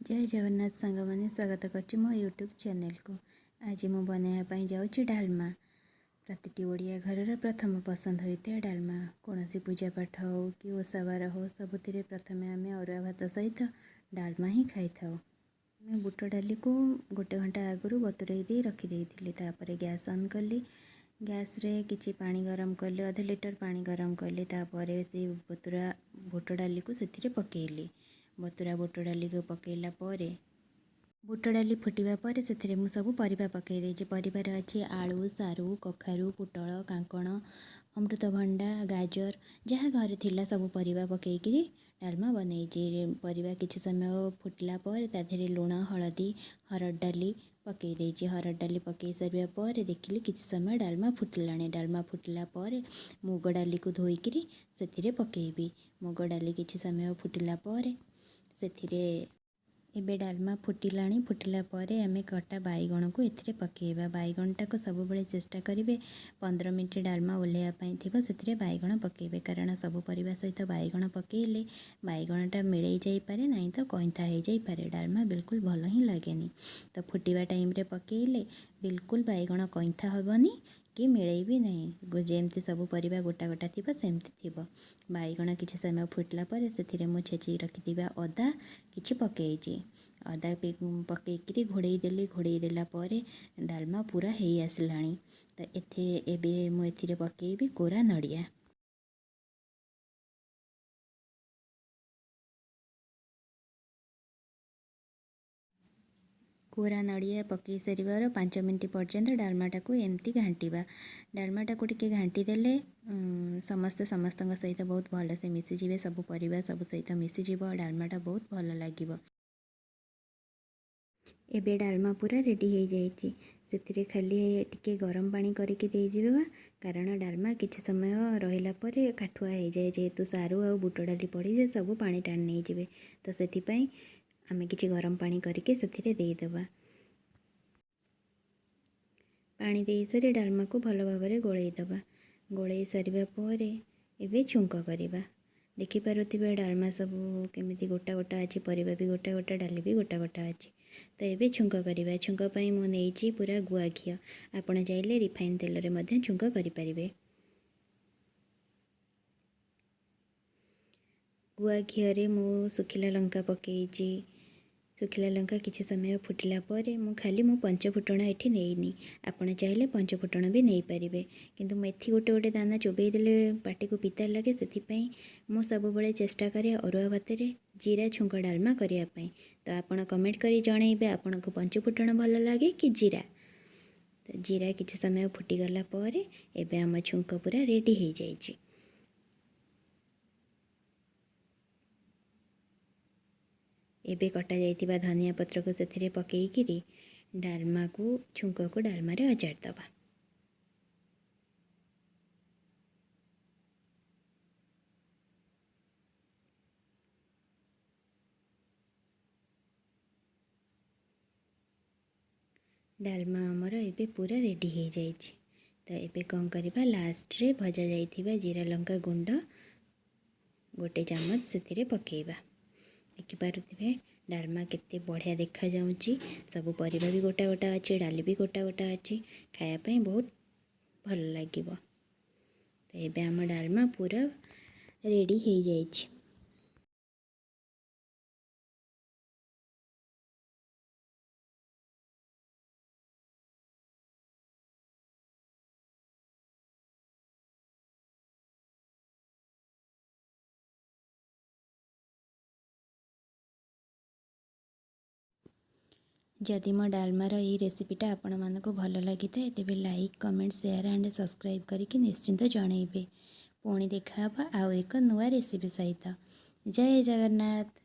जय जगन्नाथ सांग मैंने स्वागत करछि मो यूट्यूब चैनल को। आज मु बनाइबा जाऊँगी डालमा। प्रतिटी ओडिया घर प्रथम पसंद होता है डालमा। कौन सी पूजा पाठ हो कि ओसाबार हो सबुति प्रथम आम अरुआ भात सहित डालमा ही खाई था। मैं बुट डाली को गोटे घंटा आगु बतुरई दे रखीदे तापर गैस ऑन कली। गैस रे किछि पानी गरम कले अध लिटर पानी गरम कली तापर से बतुरा बुट डाली को से पकेली। बतुरा बुट डाली को पकेला बुट डाली फुटिबा पर से मु सब परिबा पकई देछि। परिबार अछि आलू सारू कखारू पुटल कांकण अमृतभंडा गाजर जहाँ घरे थिला सब परिबा पकईकरी डालमा बनईछि। परिबा किछि समय फुटला पर ताधरे लुण हलदी हरड़ डाली पकई देछि। हरड़ डाली पकई सारिबा पर देखिली किछि समय डालमा फुटिलाणी। डालमा फुटिला पर मुग डाली को धोईकरी सेथिरे पकेइबी। मुग डाली किछि समय फुटिला पर सेथिरे एबे डालमा फुटिलाणी। फुटिला परे आमे कटा बाईगण को एथिरे पकेइबा। बाईगणटा को सब बेले चेष्टा करिवे 15 मिनिट डालमा ओल्हेया पई थिबो सेथिरे बाईगण पकेइबे, कारण सब परिबा सहित बाईगण पकेइले बाईगणटा मिलई जाई पारे नहीं तो कइंथा हो जाई पारे। डालमा बिल्कुल भल ही लागेनी। तो फुटिबा टाइम रे पकेइले बिल्कुल बाईगण कइंथा हबनी कि मिलई भी नहीं। जेमती सब परिबा गोटा गोटा थिबो सेमती थिबो। बाईगण किछि समय फुटला पर सेथिरे मु छेची रखिथिबा अदा किछि पकेइछि। अदा पकईकरी घोड़े देली। घोड़े देला पर डालमा पूरा हेई आसलाणी। तो एथे एबे मु एथिरे पकेइबी कोरा नड़िया। कोरा नड़िया पकई सारिबार 5 मिनिट पर्यंत डालमाटा को एमती घांटिबा। डालमाटा को टिके घांटी देले समस्त सहित बहुत भल से मिसीजिवे। सब परिबा सब सहित मिसीजिव। डालमाटा बहुत भल लागिव। एबे डालमा पूरा रेडी हो जाइए। से खाली टिके गरम पानी करके देजिबा, कारण डालमा किछि समय रहिला परे काठुआ हो जाए। जेहेतु सारू आ बुट डाली पड़ी जे सब पानी टाणी नहीं जिवे। तो सेथिपाई आमे किछि गरम पानी करके सेथिरे देइदेबा। पानी दे सारी डालमा को भल भाव गोलई दबा। गोलई सारिबा परे एबे छुंक करिबा। देखि पारुथिबे डालमा सब केमिति गोटा गोटा अछि, परिबा भी गोटा गोटा, डाली भी गोटा गोटा अछि। तो एबे छुंक करिबा। छुंक पई मु नेइछि पूरा गुआ घियो। आपण चाहिले रिफाइन तेल रे मध्य छुंक करि परिबे। गुआ घियो रे मु सुखिला लंका पकेइछि। सुखिला लंका किछि समय फुटिला परे मु खाली पंच फुटण एठी नेइनी। आपण चाहिले पंच फुटण भी नहीं पारिबे, किंतु मेथी गोटे गोटे दाना चोबई देले पाटी को पिता लगे। सेथिपई मु सब बेले चेष्टा करे अरुआ भात रे जीरा छुंक डालमा करिया पई। तो आपण कमेंट करी जणैबे आपण को पंच फुटण भल लागे कि जीरा। तो जीरा किछि समय फुटी गला परे एबे हम छुंक पूरा रेडी हो जाइछि। एबे कटा जाइतिबा धनिया पत्र को सेथिरे पकेइकिरी डालमा को छुंक को डालमा रे अजाड़ दबा। डालमा हमर एबे पूरा रेडी हो जाइछि। तो एबे कौन करिबा, लास्ट रे भजा जाइतिबा जीरा लंका गुंड गोटे चामच सेथिरे पकेइबा। देखि पारुथिबे डालमा केते बढ़िया देखा जाउछि। सब परिबा भी गोटा गोटा अछि, डाली भी गोटा गोटा अछि। खाया पई बहुत भल लागिबो। तो एबे हम डालमा पूरा रेडी हो जाइछि। जदि मो डालमार ये रेसिपीटा आपण मानक भल लगी था तेबे like comment share and subscribe करके निश्चिंत जनइबे। पुणी देखा आउ एक नुआ रेसिपी सहित। जय जगन्नाथ।